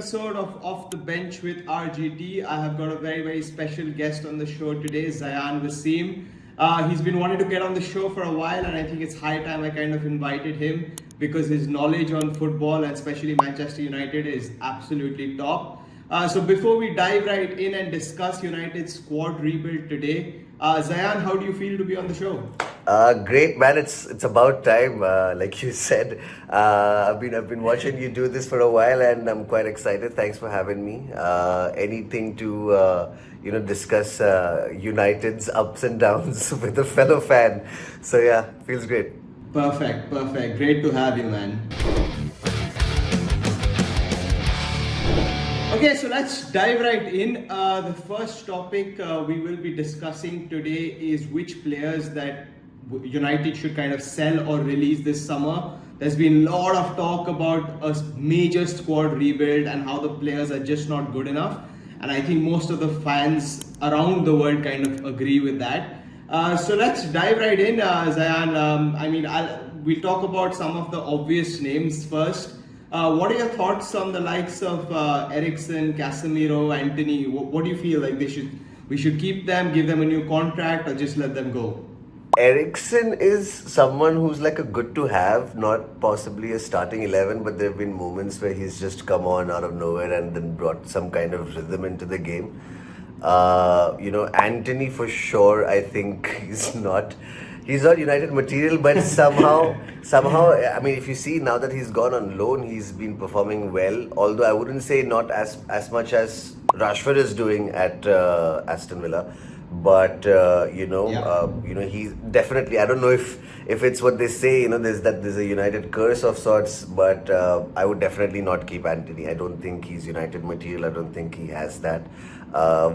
episode of Off the Bench with RGT. I have got a very special guest on the show today, Zayyan W. He's been wanting to get on the show for a while, and I think it's high time I kind of invited him because his knowledge on football and especially Manchester United is absolutely top. So before we dive right in and discuss United's squad rebuild today, Zayyan, how do you feel to be on the show? Great, man. It's about time. Like you said, I've been watching you do this for a while, and I'm quite excited. Thanks for having me. Anything to discuss United's ups and downs with a fellow fan. So yeah, feels great. Perfect. Great to have you, man. Okay, so let's dive right in. The first topic we will be discussing today is which players that United should kind of sell or release this summer. There's been a lot of talk about a major squad rebuild and how the players are just not good enough. And I think most of the fans around the world kind of agree with that. So let's dive right in, Zayyan. We'll talk about some of the obvious names first. What are your thoughts on the likes of Eriksen, Casemiro, Antony? What do you feel like we should keep them, give them a new contract, or just let them go? Eriksen is someone who's like a good to have, not possibly a starting 11, but there have been moments where he's just come on out of nowhere and then brought some kind of rhythm into the game. Antony for sure, I think he's not United material, but somehow, I mean, if you see now that he's gone on loan, he's been performing well. Although I wouldn't say not as much as Rashford is doing at Aston Villa, but he's definitely. I don't know if it's what they say. There's a United curse of sorts, but I would definitely not keep Antony. I don't think he's United material. I don't think he has that.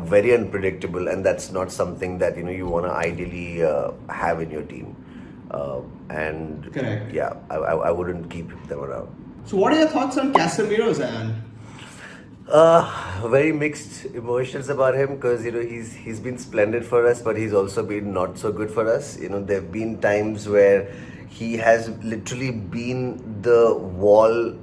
Very unpredictable, and that's not something that you want to ideally have in your team. And correct. Yeah, I wouldn't keep them around. So, what are your thoughts on Casemiro, Zayyan? Very mixed emotions about him because he's been splendid for us, but he's also been not so good for us. There've been times where he has literally been the wall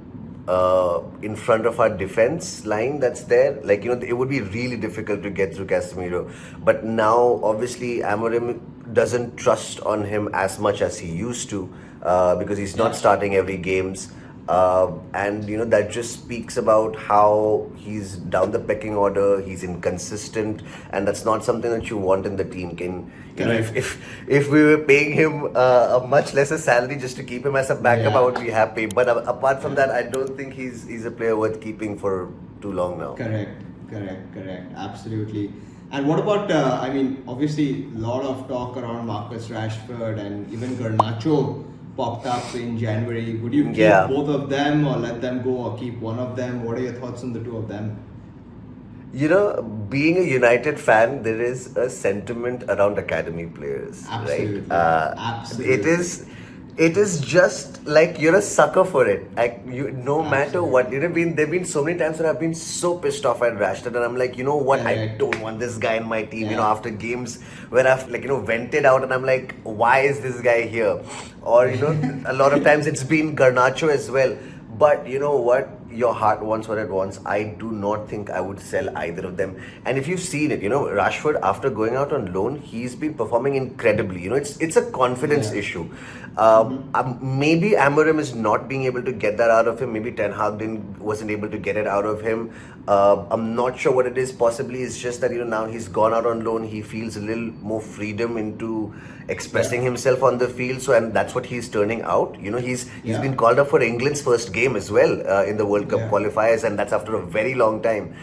in front of our defense line that's there. It would be really difficult to get through Casemiro. But now, obviously, Amorim doesn't trust on him as much as he used to because he's not starting every games. And that just speaks about how he's down the pecking order. He's inconsistent, and that's not something that you want in the team. If we were paying him a much lesser salary just to keep him as a backup, I would be happy. But apart from that, I don't think he's a player worth keeping for too long now. Correct. Absolutely. And what about? Obviously, a lot of talk around Marcus Rashford and even Garnacho popped up in January. Would you keep both of them or let them go or keep one of them? What are your thoughts on the two of them? Being a United fan, there is a sentiment around academy players, absolutely. Right? Absolutely. It is just like you're a sucker for it. No matter what, there've been so many times where I've been so pissed off at Rashford, and I'm like, what? I don't want this guy in my team. After games where I've vented out, and I'm like, why is this guy here? Or a lot of times it's been Garnacho as well. But you know what? Your heart wants what it wants. I do not think I would sell either of them. And if you've seen it, Rashford, after going out on loan, he's been performing incredibly. It's a confidence issue. Maybe Amorim is not being able to get that out of him. Maybe Ten Hag wasn't able to get it out of him. I'm not sure what it is. Possibly it's just that now he's gone out on loan. He feels a little more freedom into expressing himself on the field. And that's what he's turning out. He's been called up for England's first game as well in the World Cup qualifiers, and that's after a very long time.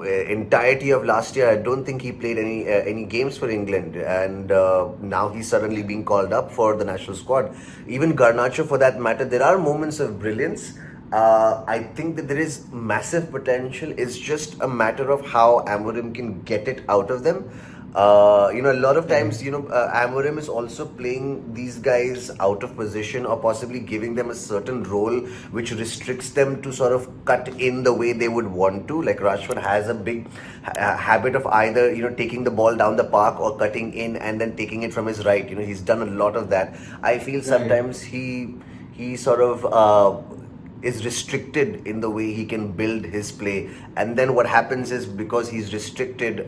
Entirety of last year, I don't think he played any games for England, and now he's suddenly being called up for the national squad. Even Garnacho, for that matter, there are moments of brilliance. I think that there is massive potential. It's just a matter of how Amorim can get it out of them. A lot of times, Amorim is also playing these guys out of position or possibly giving them a certain role which restricts them to sort of cut in the way they would want to. Like Rashford has a big habit of either, taking the ball down the park or cutting in and then taking it from his right. He's done a lot of that. I feel sometimes he sort of is restricted in the way he can build his play, and then what happens is because he's restricted,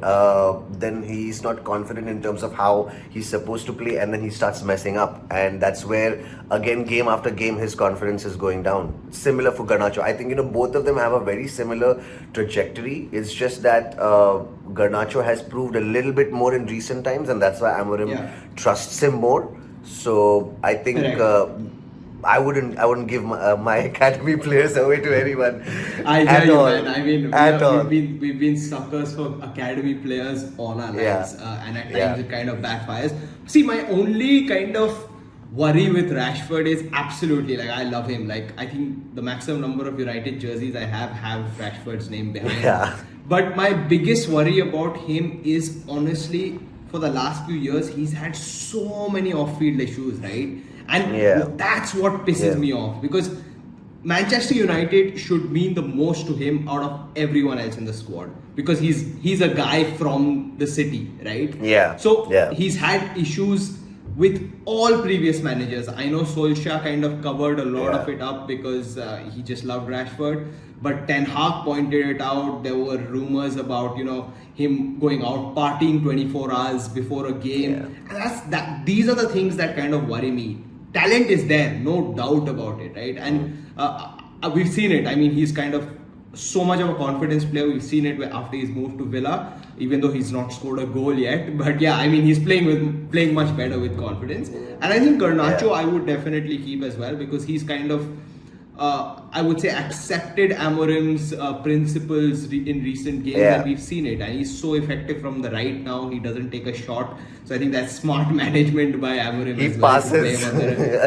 then he's not confident in terms of how he's supposed to play, and then he starts messing up, and that's where again game after game his confidence is going down. Similar for Garnacho. I think both of them have a very similar trajectory. It's just that Garnacho has proved a little bit more in recent times, and that's why Amorim trusts him more. So I think I wouldn't give my academy players away to anyone. I hear you, man. I mean, we've been suckers for academy players all our lives, and at times it kind of backfires. See, my only kind of worry with Rashford is absolutely, like, I love him. Like, I think the maximum number of United jerseys I have Rashford's name behind. Yeah. But my biggest worry about him is, honestly, for the last few years, he's had so many off-field issues, right? And that's what pisses me off, because Manchester United should mean the most to him out of everyone else in the squad, because he's a guy from the city, right? So he's had issues with all previous managers. I know Solskjaer kind of covered a lot of it up because he just loved Rashford, but Ten Hag pointed it out. There were rumors about him going out partying 24 hours before a game, and these are the things that kind of worry me. Talent is there, no doubt about it, right? And we've seen it. I mean, he's kind of so much of a confidence player. We've seen it after he's moved to Villa, even though he's not scored a goal yet. But yeah, I mean, he's playing much better with confidence. And I think Garnacho I would definitely keep as well, because he's kind of I would say accepted Amorim's principles in recent games, and we've seen it. And he's so effective from the right now. He doesn't take a shot, so I think that's smart management by Amorim. He passes.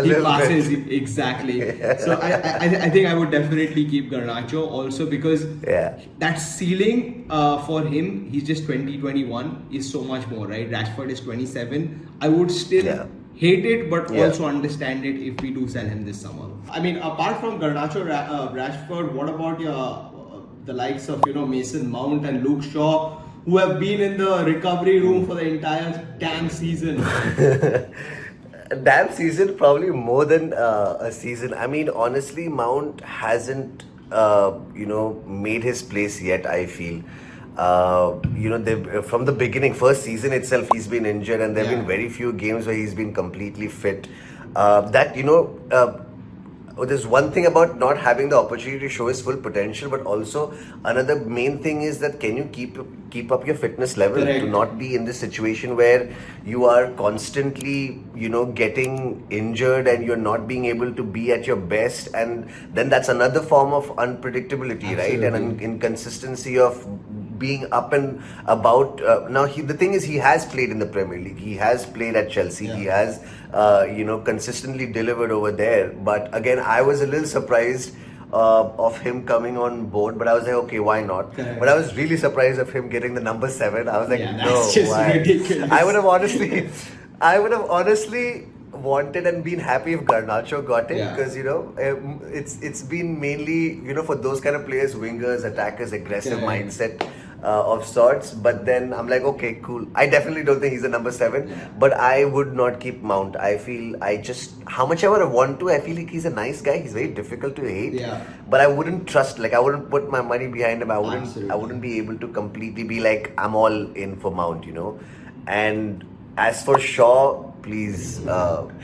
He passes exactly. So I think I would definitely keep Garnacho also, because that ceiling for him, he's just 2021, is so much more, right? Rashford is 27. I would still hate it, but also understand it if we do sell him this summer. I mean, apart from Garnacho, Rashford, what about the likes of Mason Mount and Luke Shaw, who have been in the recovery room for the entire damn season? Damn season, probably more than a season. I mean, honestly, Mount hasn't made his place yet, I feel. From the beginning, first season itself, he's been injured, and there have been very few games where he's been completely fit. There's one thing about not having the opportunity to show his full potential, but also another main thing is that can you keep up your fitness level to not be in this situation where you are constantly getting injured and you're not being able to be at your best, and then that's another form of unpredictability, right? And an inconsistency of being up and about. Now the thing is, he has played in the Premier League, he has played at Chelsea, he has consistently delivered over there, but again I was a little surprised of him coming on board, but I was like, okay, why not? But I was really surprised of him getting the number 7. I was like, no, just why? Ridiculous. I would have honestly wanted and been happy if Garnacho got it, because it's been mainly for those kind of players, wingers, attackers, aggressive mindset of sorts. But then I'm like, okay, cool. I definitely don't think he's a number 7, but I would not keep Mount. I feel how much I would have want to, I feel like he's a nice guy. He's very difficult to hate, but I wouldn't trust, I wouldn't put my money behind him. I wouldn't be able to completely be like, I'm all in for Mount, And as for Shaw, please,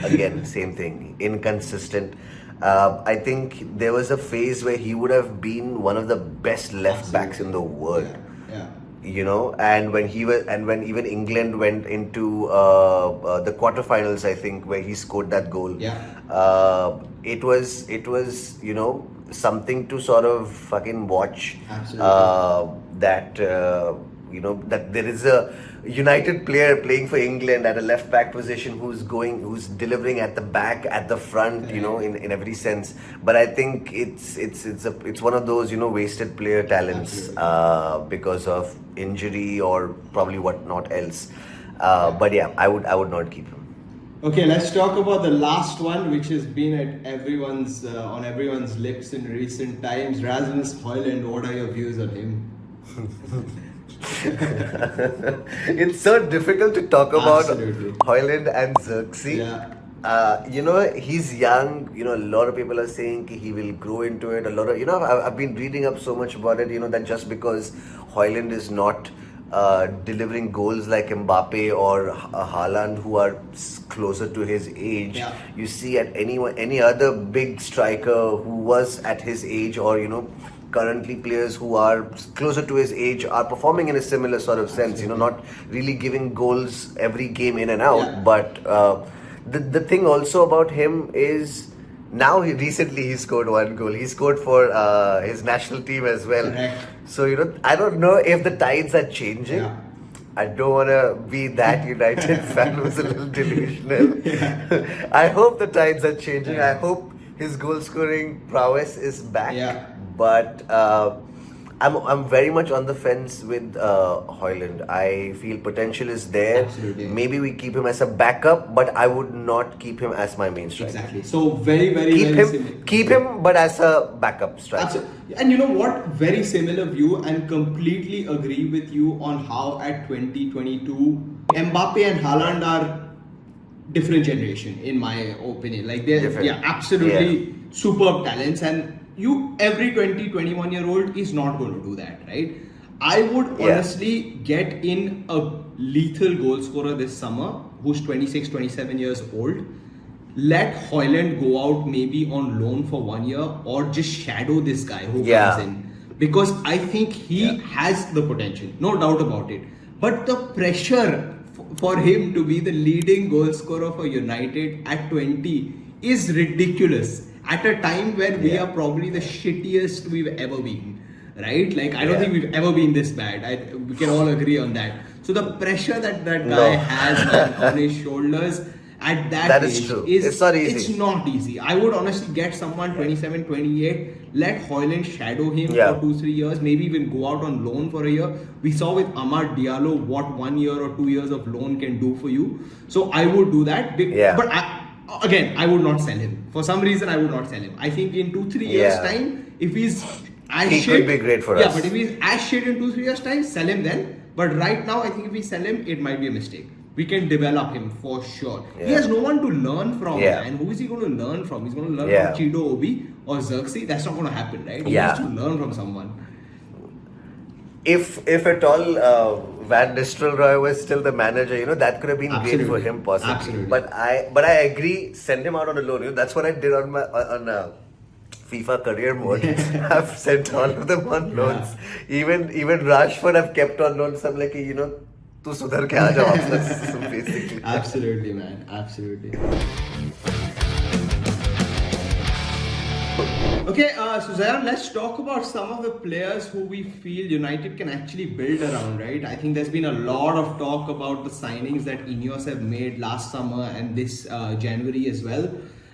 again, same thing, inconsistent. I think there was a phase where he would have been one of the best left backs in the world. And when even England went into the quarterfinals, I think, where he scored that goal, it was something to sort of fucking watch. That there is a United player playing for England at a left back position who's delivering at the back, at the front, in every sense. But I think it's one of those wasted player talents because of injury or probably what not else. But yeah, I would not keep him. Okay, let's talk about the last one, which has been at everyone's on everyone's lips in recent times. Rasmus Højlund. What are your views on him? It's so difficult to talk about Højlund and Xerxes He's young. A lot of people are saying he will grow into it. A lot of, I've been reading up so much about it. That just because Højlund is not delivering goals like Mbappe or Haaland, who are closer to his age, Yeah. you see at any other big striker who was at his age, or currently players who are closer to his age are performing in a similar sort of sense. Not really giving goals every game in and out, Yeah. but. The thing also about him is now he scored one goal. He scored for his national team as well. Correct. So I don't know if the tides are changing. Yeah. I don't want to be that United fan who's a little delusional. I hope the tides are changing. Yeah. I hope his goal scoring prowess is back. Yeah. But I'm very much on the fence with Højlund. I feel potential is there. Absolutely. Maybe we keep him as a backup, but I would not keep him as my main striker. Exactly. So very, very, Keep very him, similar. keep him, but as a backup striker. Absolutely. And you know what? Very similar view, and completely agree with you on how at 2022 Mbappe and Haaland are different generation in my opinion. Like they're Different. absolutely superb talents, and every 20-21-year-old is not going to do that, right? I would Yeah. honestly get in a lethal goal scorer this summer who's 26-27 years old. Let Højlund go out maybe on loan for 1 year, or just shadow this guy who Yeah. comes in, because I think he has the potential, no doubt about it. But the pressure for him to be the leading goal scorer for United at 20 is ridiculous. At a time when we Yeah. are probably the shittiest we've ever been, right? Like I don't Yeah. think we've ever been this bad. We can all agree on that. So the pressure that guy No. has on his shoulders at that That age is true. is It's not easy. It's not easy. I would honestly get someone 27, 28, let Højlund shadow him Yeah. for 2-3 years, maybe even go out on loan for a year. We saw with Amad Diallo what 1 year or 2 years of loan can do for you. So I would do that. Yeah. But I would not sell him. For some reason, I would not sell him. I think in 2-3 years' Yeah. time, if he's as He shit, could be great for yeah, us. but if he's as shit in 2-3 years' time, sell him then. But right now, I think if we sell him, it might be a mistake. We can develop him for sure. He Yeah. has no one to learn from, Yeah. and who is he going to learn from? He's going to learn Yeah. from Chido Obi or Xerxes. That's not going to happen, right? He Yeah. needs to learn from someone. If at all Van Nistelrooy was still the manager, that could have been great for Absolutely. him possibly. Absolutely. But I agree, send him out on a loan. That's what I did on my FIFA career mode. I've sent all of them on loans. Even Rashford I've kept on loans. I'm like, tu sudhar ke aa jao वापस, basically. Absolutely, man. Absolutely. Okay, so Zayyan, let's talk about some of the players who we feel United can actually build around, right? I think there's been a lot of talk about the signings that Ineos have made last summer and this January as well.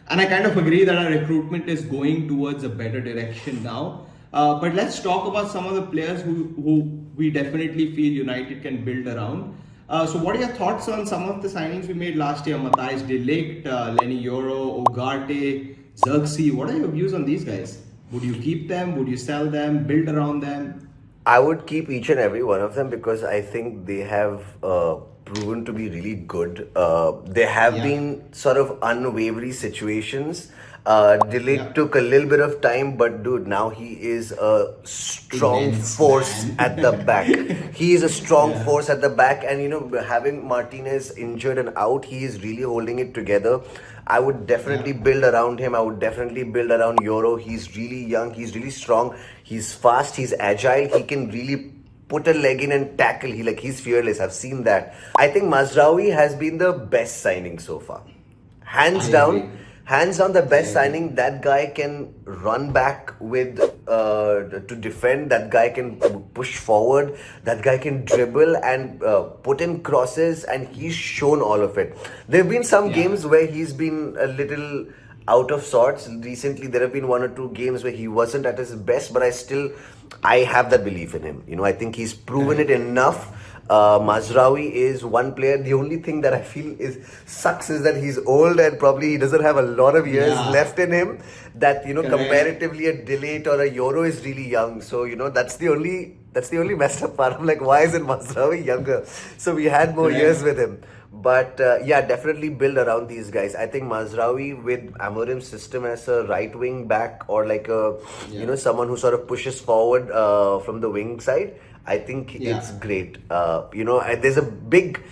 And I kind of agree that our recruitment is going towards a better direction now. But let's talk about some of the players who we definitely feel United can build around. So what are your thoughts on some of the signings we made last year? Matthijs de Ligt, Lenny Yoro, Ugarte, Xerxes. What are your views on these guys? Would you keep them? Would you sell them? Build around them? I would keep each and every one of them because I think they have proven to be really good. There have been sort of unwavering situations. Delete took a little bit of time, but dude, now he is a strong Immense, force man. at the back. He is a strong force at the back, and having Martinez injured and out, he is really holding it together. I would definitely build around him. I would definitely build around Euro. He's really young. He's really strong. He's fast. He's agile. He can really put a leg in and tackle. He's fearless. I've seen that. I think Mazraoui has been the best signing so far. Hands down, the best signing. That guy can run back with to defend. That guy can push forward. That guy can dribble and put in crosses, and he's shown all of it. There have been some games where he's been a little out of sorts. Recently, there have been 1 or 2 games where he wasn't at his best, but I have that belief in him. I think he's proven it enough. Mazraoui is one player. The only thing that I feel sucks is that he's old and probably he doesn't have a lot of years left in him. That comparatively a Delete or a Euro is really young. So that's the only messed up part. I'm like, why isn't Mazraoui younger? So we had more years with him. But yeah, definitely build around these guys. I think Mazraoui with Amorim's system as a right wing back or like a someone who sort of pushes forward from the wing side. I think it's great. There's a big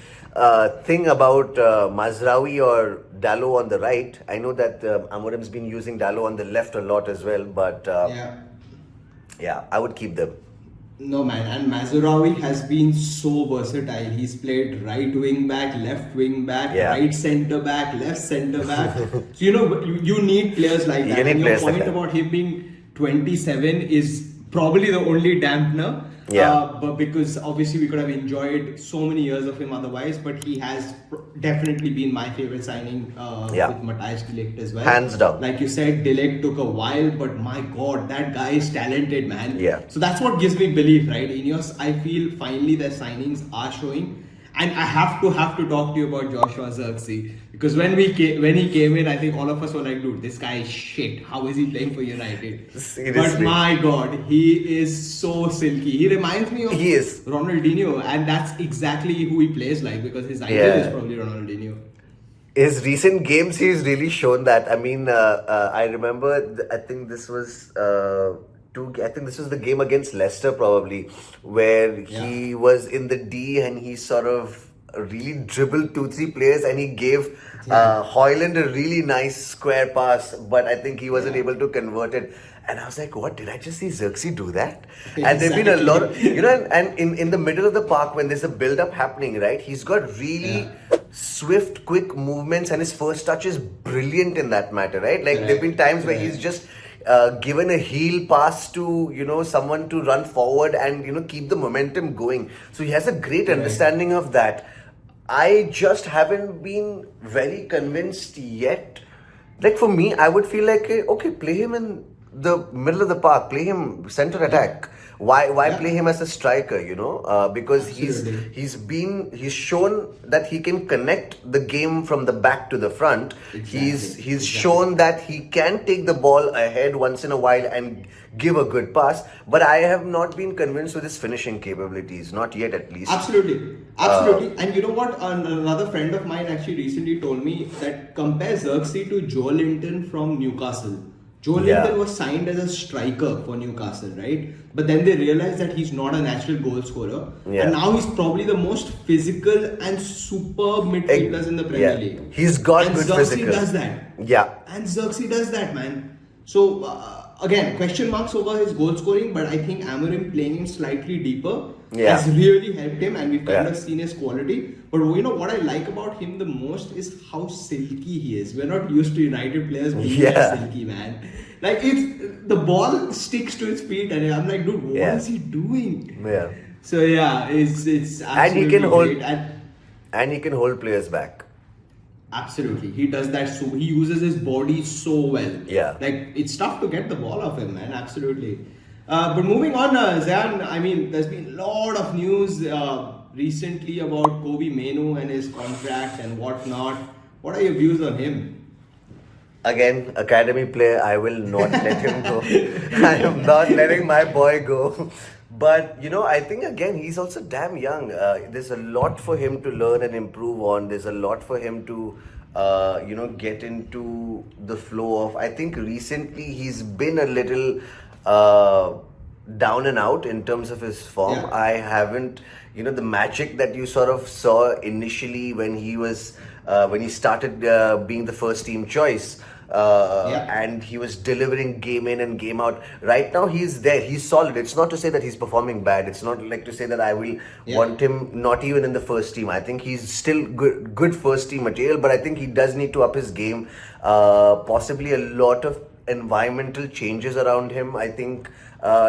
thing about Mazraoui or Dalot on the right. I know that Amorim's been using Dalot on the left a lot as well, but yeah, I would keep them. No man, and Mazraoui has been so versatile. He's played right wing back, left wing back, right centre back, left centre back. So you need players like that. And your point about him being 27 is probably the only dampener. But because obviously we could have enjoyed so many years of him otherwise, but he has definitely been my favorite signing with Matthijs de Ligt as well. Hands down. Like you said, de Ligt took a while, but my God, that guy is talented, man. Yeah. So that's what gives me belief, right? Ineos, I feel finally their signings are showing. And I have to talk to you about Joshua Zirkzee, because when he came in, I think all of us were like, dude, this guy is shit. How is he playing for United? Seriously. But my God, he is so silky. He reminds me of Ronaldinho, and that's exactly who he plays like, because his idol is probably Ronaldinho. His recent games, he's really shown that. I mean, I remember, I think this was the game against Leicester probably, where he was in the D and he sort of really dribbled 2-3 players and he gave Højlund a really nice square pass, but I think he wasn't able to convert it. And I was like, what, did I just see Zirkzee do that? Exactly. And there've been a lot of, and in the middle of the park when there's a build-up happening, right, he's got really swift, quick movements and his first touch is brilliant in that matter, right? Like there've been times where he's just given a heel pass to someone to run forward and keep the momentum going. So he has a great understanding of that. I just haven't been very convinced yet. Like for me, I would feel like okay, play him in the middle of the park, play him center attack. Why play him as a striker? Because he's shown that he can connect the game from the back to the front. He's shown that he can take the ball ahead once in a while and give a good pass. But I have not been convinced with his finishing capabilities, not yet at least. Absolutely. And you know what? Another friend of mine actually recently told me that compare Zirkzee to Joe Linton from Newcastle. Joe Linton was signed as a striker for Newcastle, right? But then they realized that he's not a natural goal scorer. And now he's probably the most physical and superb midfielders in the Premier League. He's got good physical. And Zirkzee does that. Yeah. And Zirkzee does that, man. So, again, question marks over his goal scoring, but I think Amorim playing him slightly deeper has really helped him, and we've kind of seen his quality. But what I like about him the most is how silky he is. We're not used to United players being that silky, man. Like, the ball sticks to his feet, and I'm like, dude, what is he doing? Yeah. So it's absolutely great. And he can hold players back. Absolutely, he does that. So he uses his body so well. Yeah, like it's tough to get the ball off him, man. Absolutely. But moving on, Zayyan. I mean, there's been a lot of news recently about Kobe Mainoo and his contract and whatnot. What are your views on him? Again, academy player. I will not let him go. I am not letting my boy go. But I think again he's also damn young. There's a lot for him to learn and improve on. There's a lot for him to get into the flow of. I think recently he's been a little down and out in terms of his form. Yeah. I haven't, the magic that you sort of saw initially when he was when he started being the first team choice. And he was delivering game in and game out. Right now he's there, he's solid. It's not to say that he's performing bad. It's not like to say that I will want him not even in the first team. I think he's still good first team material, but I think he does need to up his game. Possibly a lot of environmental changes around him, I think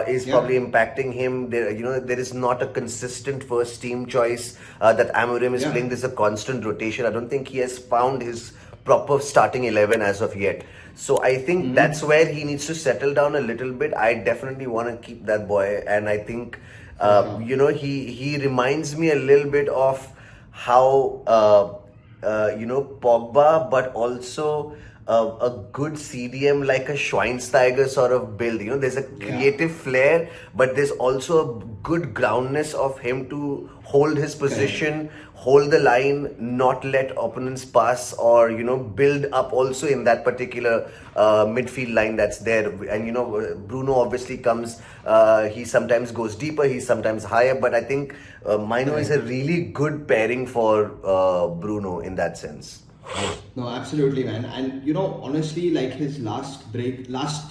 is probably impacting him. There is not a consistent first team choice that Amorim is playing. There's a constant rotation. I don't think he has found his proper starting 11 as of yet. So I think that's where he needs to settle down a little bit. I definitely want to keep that boy, and I think he reminds me a little bit of how Pogba, but also a good CDM like a Schweinsteiger sort of build. You know, there's a creative flair, but there's also a good groundness of him to hold his position, hold the line, not let opponents pass, or build up also in that particular midfield line that's there. And Bruno obviously comes. He sometimes goes deeper, he sometimes higher, but I think Mino is a really good pairing for Bruno in that sense. No, absolutely, man. And honestly, like his last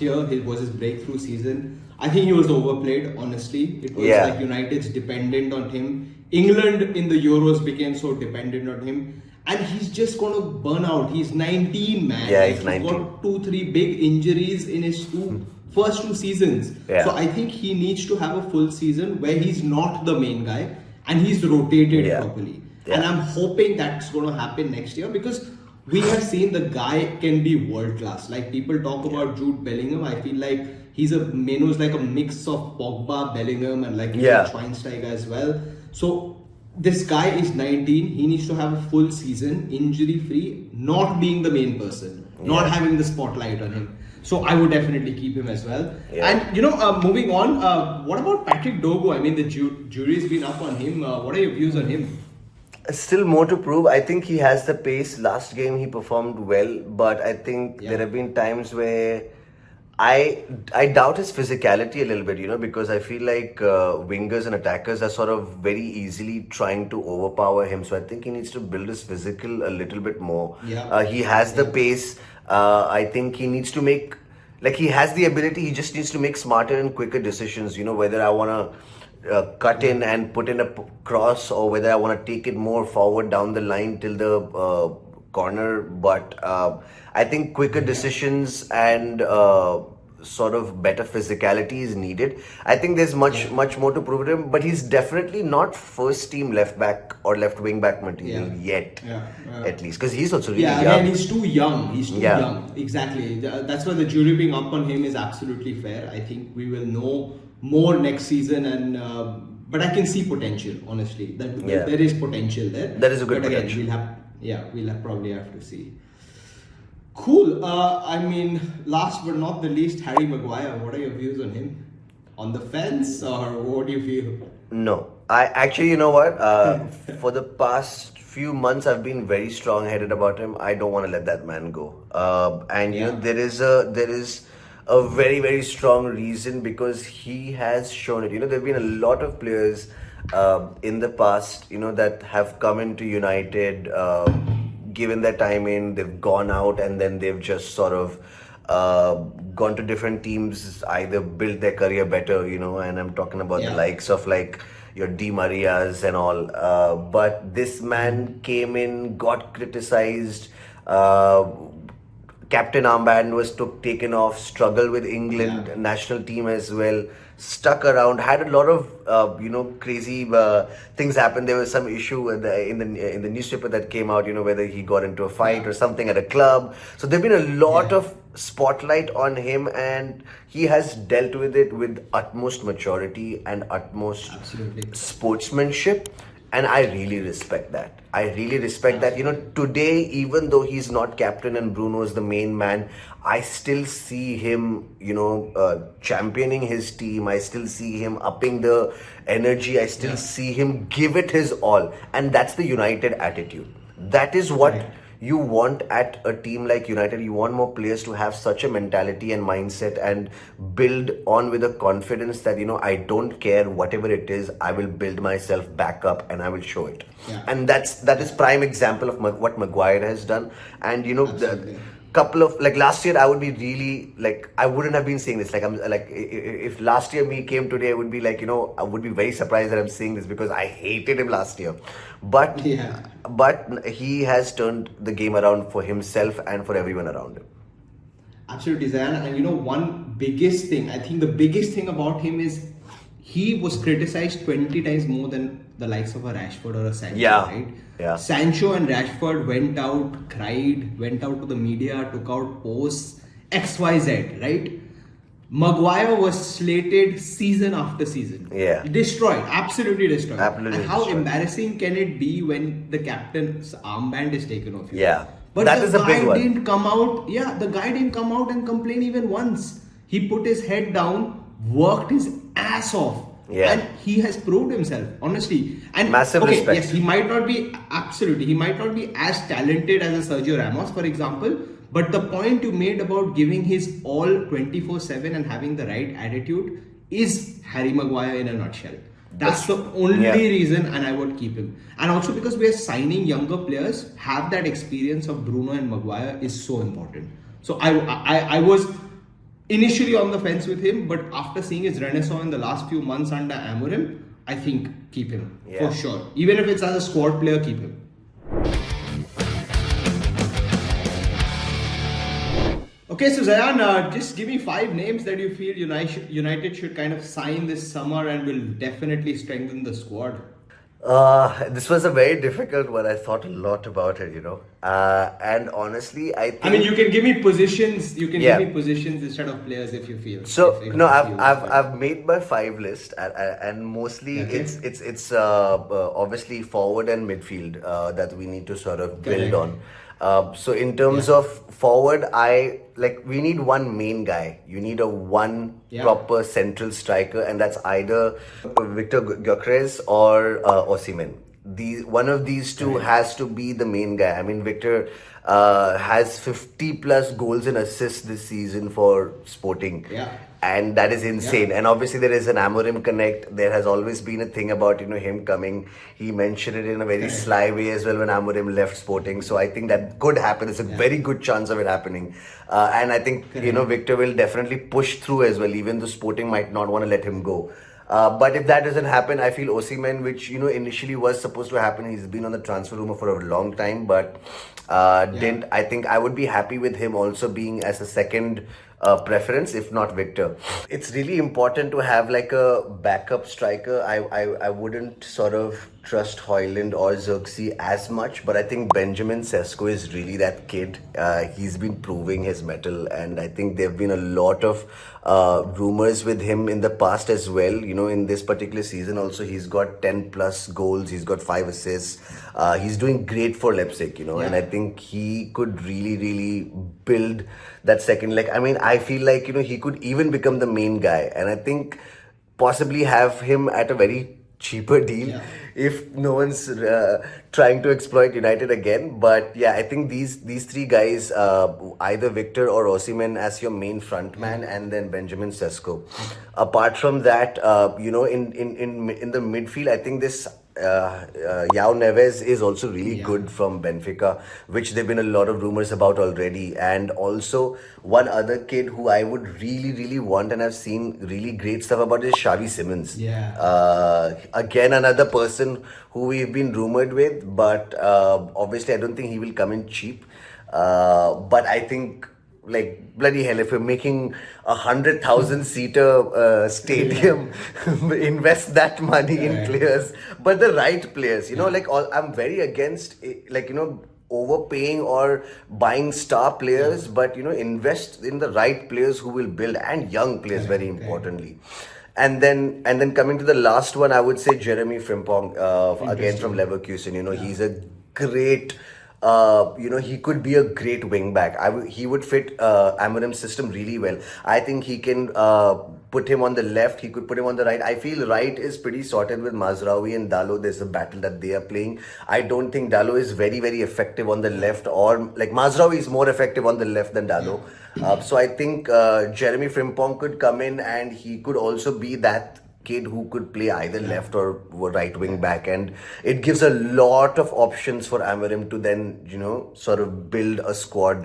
year, was his breakthrough season. I think he was overplayed, honestly. It was like United's dependent on him. England in the Euros became so dependent on him. And he's just going to burn out. He's 19, man. Yeah, he's 19. He's got 2-3 big injuries in his first two seasons. Yeah. So I think he needs to have a full season where he's not the main guy and he's rotated properly. Yeah. And I'm hoping that's going to happen next year because we have seen the guy can be world class. Like people talk about Jude Bellingham. I feel like Meno's like a mix of Pogba, Bellingham, and like Schweinsteiger as well. So this guy is 19. He needs to have a full season, injury free, not being the main person, not having the spotlight on him. So I would definitely keep him as well. Yeah. And moving on, what about Patrick Dogo? I mean, the jury's been up on him. What are your views on him? Still more to prove. I think he has the pace. Last game he performed well, but I think there have been times where I doubt his physicality a little bit, because I feel like wingers and attackers are sort of very easily trying to overpower him. So I think he needs to build his physical a little bit more. Yeah. He has the pace. I think he needs to make, he has the ability. He just needs to make smarter and quicker decisions. Whether I want to cut in and put in a cross or whether I want to take it more forward down the line till the corner. But I think quicker decisions and sort of better physicality is needed. I think there's much more to prove to him, but he's definitely not first team left back or left wing back material yet, at least, because he's also really young. Again, he's too young. He's too young. Exactly. That's why the jury being up on him is absolutely fair. I think we will know more next season, and but I can see potential. Honestly, there is potential there. There is a good potential. Again, we'll probably have to see. Cool. I mean, last but not the least, Harry Maguire. What are your views on him? On the fence, or what do you feel? No, I actually, you know what? For the past few months, I've been very strong-headed about him. I don't want to let that man go. There is a very, very strong reason, because he has shown it. There have been a lot of players in the past, that have come into United, given their time in, they've gone out, and then they've just sort of gone to different teams, either built their career better, and I'm talking about the likes of like your Di Marias and all. But this man came in, got criticized, captain armband was taken off, struggled with England national team as well, stuck around, had a lot of crazy things happen. There was some issue in the newspaper that came out, whether he got into a fight or something at a club. So there've been a lot of spotlight on him, and he has dealt with it with utmost maturity and utmost sportsmanship. And I really respect that. that. Today, even though he's not captain and Bruno is the main man, I still see him, championing his team. I still see him upping the energy. I still see him give it his all. And that's the United attitude. That is what you want at a team like United. You want more players to have such a mentality and mindset and build on with a confidence that, I don't care whatever it is, I will build myself back up and I will show it. And that is prime example of what Maguire has done. And, the couple of, last year, I would be really, I wouldn't have been saying this. If last year me came today, I would be I would be very surprised that I'm saying this, because I hated him last year. But he has turned the game around for himself and for everyone around him. Absolutely, Zayyan. And one biggest thing, I think the biggest thing about him is he was criticized 20 times more than the likes of a Rashford or a Sancho, right? Yeah. Sancho and Rashford went out, cried, went out to the media, took out posts, XYZ, right? Maguire was slated season after season. Destroyed, absolutely destroyed. And how embarrassing can it be when the captain's armband is taken off you? But That the is a big guy one. didn't come out. Yeah, the guy didn't come out and complain even once. He put his head down, worked his ass off. Yeah. And he has proved himself, honestly. And Massive okay, respect. yes, he might not be absolutely, he might not be as talented as a Sergio Ramos, for example. But the point you made about giving his all 24/7 and having the right attitude is Harry Maguire in a nutshell. That's the only reason, and I would keep him. And also because we are signing younger players, have that experience of Bruno and Maguire is so important. So I was initially on the fence with him, but after seeing his renaissance in the last few months under Amorim, I think keep him for sure. Even if it's as a squad player, keep him. Okay, so Zayyan, just give me 5 names that you feel United should kind of sign this summer and will definitely strengthen the squad. This was a very difficult one. I thought a lot about it, and honestly, I think. I mean, you can give me positions. You can give me positions instead of players if you feel. So if no, you feel I've made my 5 list, and mostly it's obviously forward and midfield that we need to sort of build on. So in terms of forward, we need one main guy. You need a one proper central striker, and that's either Victor Gyökeres or Osimhen. One of these two has to be the main guy. I mean, Victor has 50 plus goals and assists this season for Sporting. And that is insane. And obviously there is an Amorim connect. There has always been a thing about him coming. He mentioned it in a very sly way as well when Amorim left Sporting. So I think that could happen. There's a very good chance of it happening. And I think Victor will definitely push through as well, even though Sporting might not want to let him go. But if that doesn't happen, I feel Osimhen, which initially was supposed to happen, he's been on the transfer rumor for a long time, but didn't. I think I would be happy with him also being as a second preference, if not Victor. It's really important to have like a backup striker. I wouldn't sort of trust Højlund or Xerxes as much, but I think Benjamin Sesko is really that kid. He's been proving his mettle, and I think there have been a lot of rumors with him in the past as well. In this particular season also, he's got 10 plus goals, he's got 5 assists. He's doing great for Leipzig, and I think he could really, really build that second leg. I mean, I feel like, he could even become the main guy, and I think possibly have him at a very cheaper deal if no one's trying to exploit United again. But I think these 3 guys, either Victor or Osimhen as your main front man, and then Benjamin Sesko. Apart from that, in the midfield, I think this João Neves is also really good from Benfica, which there have been a lot of rumors about already. And also one other kid who I would really, really want, and I've seen really great stuff about, is Xavi Simons. Again, another person who we've been rumored with, but obviously I don't think he will come in cheap. But I think, like, bloody hell, if we're making 100,000 seater stadium, invest that money in players, but the right players. I'm very against overpaying or buying star players, but invest in the right players who will build, and young players, very importantly. And then coming to the last one, I would say Jeremy Frimpong, again from Leverkusen. He's a great. He could be a great wing back. He would fit Amorim's system really well. I think he can put him on the left. He could put him on the right. I feel right is pretty sorted with Mazraoui and Dalot. There's a battle that they are playing. I don't think Dalot is very, very effective on the left, or like Mazraoui is more effective on the left than Dalot. So I think Jeremy Frimpong could come in, and he could also be that kid who could play either left or right wing back, and it gives a lot of options for Amorim to then sort of build a squad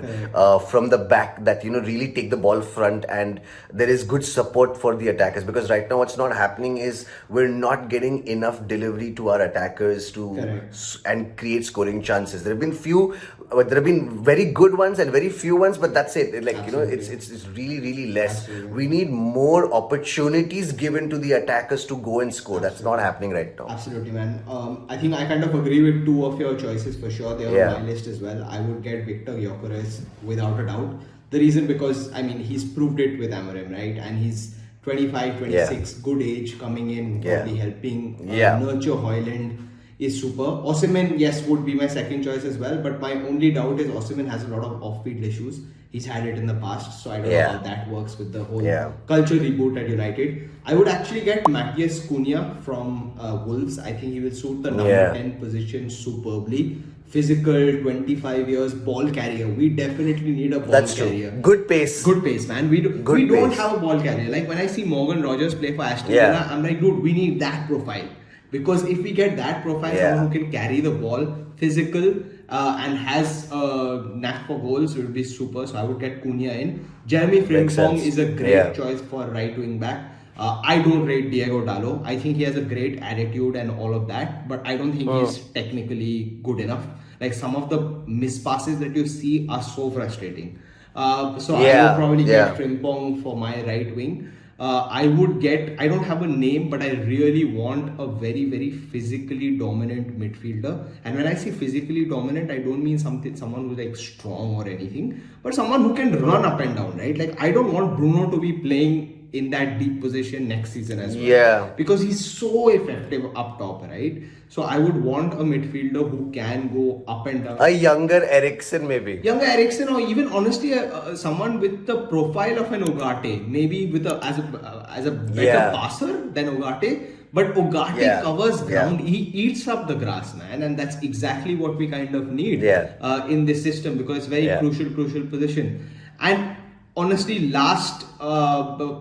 from the back that really take the ball front, and there is good support for the attackers, because right now what's not happening is we're not getting enough delivery to our attackers to and create scoring chances. There have been very good ones and very few ones, but that's it. It's really, really less. We need more opportunities given to the attackers to go and score. That's not happening right now. Absolutely, man. I think I kind of agree with 2 of your choices for sure. They are on my list as well. I would get Victor Gyökeres without a doubt. The reason, because he's proved it with Amorim, right? And he's 25, 26, good age, coming in, probably helping nurture Højlund. is super. Osimhen, yes, would be my second choice as well. But my only doubt is Osimhen has a lot of off-field issues. He's had it in the past, so I don't know how that works with the whole culture reboot at United. I would actually get Matthias Cunha from Wolves. I think he will suit the number 10 position superbly. Physical, 25 years, ball carrier. We definitely need a ball carrier. True. Good pace. Good pace, man. We don't have a ball carrier. Like when I see Morgan Rogers play for Aston Villa, I'm like, dude, we need that profile. Because if we get that profile, someone who can carry the ball, physical, and has a knack for goals, it would be super. So I would get Cunha in. Jeremy Frimpong is a great choice for right wing back. I don't rate Diego Dallo. I think he has a great attitude and all of that, but I don't think he's technically good enough. Like some of the mispasses that you see are so frustrating. So I would probably get Frimpong for my right wing. I don't have a name, but I really want a very, very physically dominant midfielder. And when I say physically dominant, I don't mean someone who's like strong or anything, but someone who can run up and down, right? Like I don't want Bruno to be playing in that deep position next season as well. Yeah. Because he's so effective up top, right? So I would want a midfielder who can go up and down. A younger Eriksen maybe. Younger Eriksen, or even honestly someone with the profile of an Ugarte, maybe with as a better passer than Ugarte. But Ugarte covers ground. He eats up the grass, man, and that's exactly what we kind of need in this system, because it's very crucial position. And honestly, last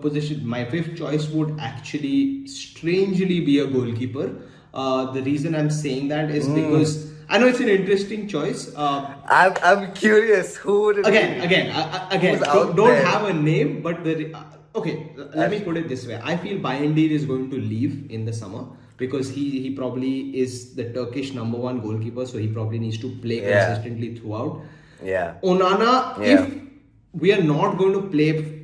position, my fifth choice would actually strangely be a goalkeeper. The reason I'm saying that is because I know it's an interesting choice. I'm curious. Who would it be? Again, don't have a name, but let me put it this way. I feel Bayındır is going to leave in the summer because he probably is the Turkish number one goalkeeper, so he probably needs to play consistently throughout. Onana, if we are not going to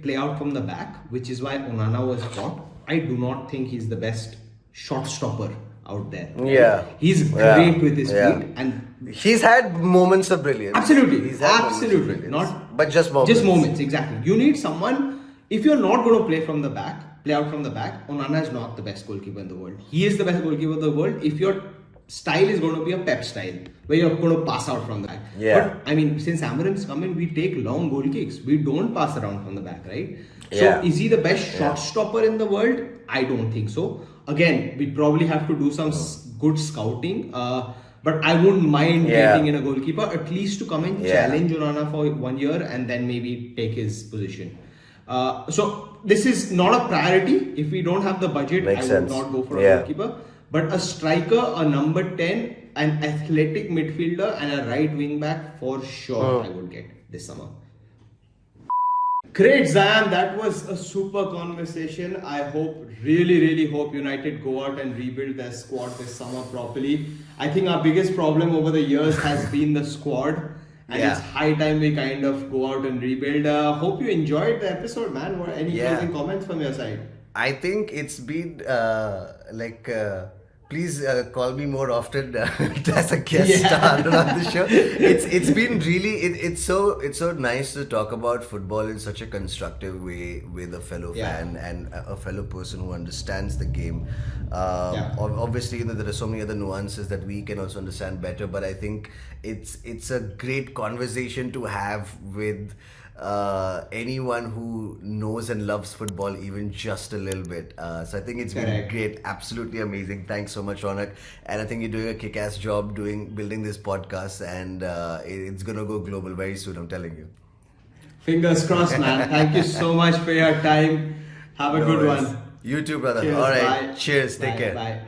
play out from the back, which is why Onana was bought, I do not think he's the best shot stopper out there. He's great with his feet, and he's had moments of brilliance. Absolutely, but just moments. Exactly. You need someone. If you're not going to play out from the back, Onana is not the best goalkeeper in the world. He is the best goalkeeper in the world. If your style is going to be a Pep style, where you're going to pass out from the back. But I mean, since Amarim's come in, we take long goal kicks. We don't pass around from the back, right? So is he the best shot stopper in the world? I don't think so. Again, we probably have to do some good scouting. But I wouldn't mind getting in a goalkeeper, at least to come and challenge Onana for 1 year and then maybe take his position. So this is not a priority. If we don't have the budget, I would not go for a goalkeeper. But a striker, a number 10, an athletic midfielder, and a right wing back for sure I would get this summer. Great, Zayyan. That was a super conversation. I really hope United go out and rebuild their squad this summer properly. I think our biggest problem over the years has been the squad. And it's high time we kind of go out and rebuild. Hope you enjoyed the episode, man. Any closing comments from your side? I think it's been please call me more often as a guest star on the show. It's been really it's so nice to talk about football in such a constructive way with a fellow fan and a fellow person who understands the game. Obviously, there are so many other nuances that we can also understand better, but I think it's a great conversation to have with anyone who knows and loves football even just a little bit. So I think it's been great, absolutely amazing. Thanks so much, Ronak, and I think you're doing a kick-ass job building this podcast, and it's gonna go global very soon, I'm telling you. Fingers crossed, man. Thank you so much for your time. Have a good one. You too, brother. Cheers, all right, bye. cheers, take care. Bye.